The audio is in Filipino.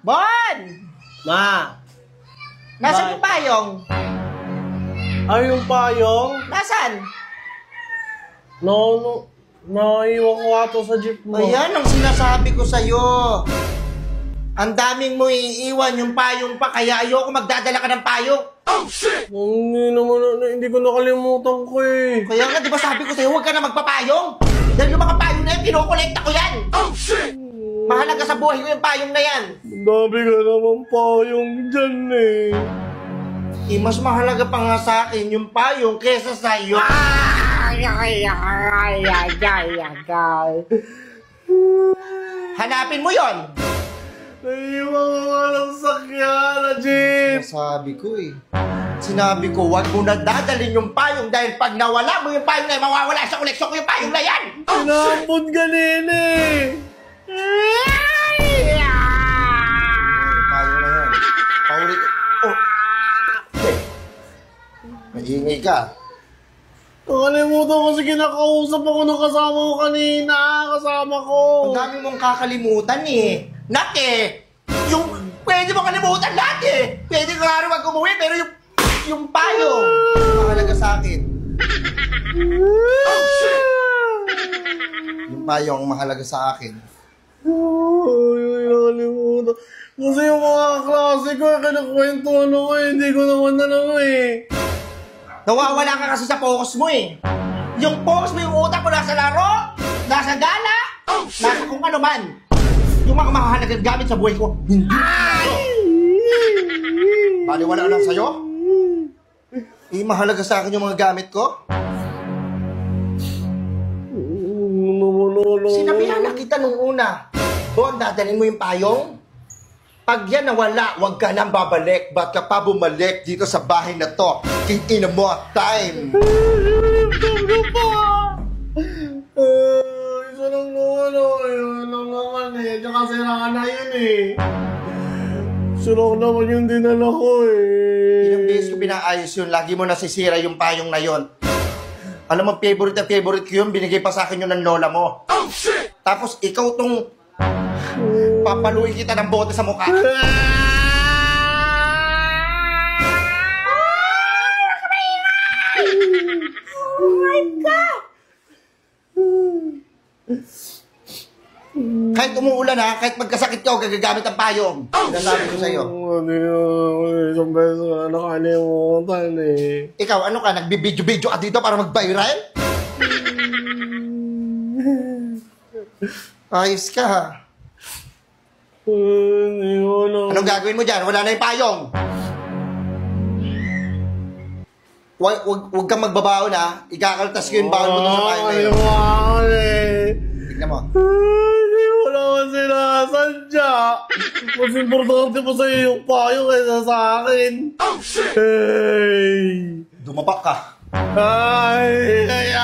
Bon! Ma! Nasaan yung payong? Ay, yung payong? Nasaan? Naiwan ko ato sa jeep mo. Ayan ang sinasabi ko sa'yo. Ang daming mo iiwan yung payong pa, kaya ayoko magdadala ka ng payong. Oh, shit! Hindi naman, hindi ko nakalimutan ko eh. Kaya nga, di ba sabi ko sa'yo, huwag ka na magpapayong? Dahil yung mga payong na yan, pinokolekta ko yan. Oh, shit! Mahalaga sa buhay ko yung payong na yan. Dami ka naman payong dyan eh. Mas mahalaga pa nga sa akin yung payong kesa sa'yo. Hanapin mo yon. Naiwan ko nga ng sakyan na jeep. Sabi ko eh. Sinabi ko, wag mo na dadalhin yung payong dahil pag nawala mo yung payong na yan, mawawala sa koleksyon ko yung payong na yan. Sinapon ganun eh. Payong na yan. Paulit. Oh. Maingay ka. Nakalimutan kasi kinakausap ako ng kasama ko kanina. Kasama ko. Ang dami mong kakalimutan eh. Nak eh. Yung pwede mong kalimutan lahat eh. Pwede ka nga rin wag umuwi pero yung payong mahalaga sa akin. Oh, shit! Yung payong mahalaga sa akin. Ay, nakalimutan. Kasi yung mga klase ko, kinakwento ko eh. Hindi ko naman alam eh. Nawawala ka kasi sa focus mo eh. Yung focus mo, yung utak mo nasa laro, nasa gala, nasa kung ano man. Yung mga mahalagang gamit sa buhay ko, hindi. Baliwala lang sa'yo? Mahalaga sa akin yung mga gamit ko? Sinabihan na kita nung una. Bon, dadalhin mo yung payong? Pag yan nawala, huwag ka nang babalik. Ba't ka pa bumalik dito sa bahay na to? In a more time. Isa lang naman eh. Tsaka siraan na yun eh. Siraan naman yung dinala ko eh. Ilang beses ko pinaayos yun, lagi mo nasisira yung payong na yun. Alam mo, favorite na favorite ko yun, binigay pa sa akin yun ng lola mo. Oh, shit! Tapos ikaw tong papaluin kita ng bote sa mukha. Oh my God! Kahit umuulan ha, kahit magkasakit ka o gagagamit ang payong. Sinasabi ko sa'yo. Isang beses na nakalimutan eh. Ikaw, ano ka? Nagbibidyo-bidyo ka dito para mag-viral? Ayos ka ha. Anong gagawin mo dyan? Wala na yung payong. Huwag kang magbabaon ha. Ikakaltas ko yung baon mo sa payong na yun. Tignan mo. Hindi mo naman sinasadya. Mas importante pa sa'yo yung payo kaysa sa akin. Oh, shit! Hey! Dumapak ka. Ay! Ay!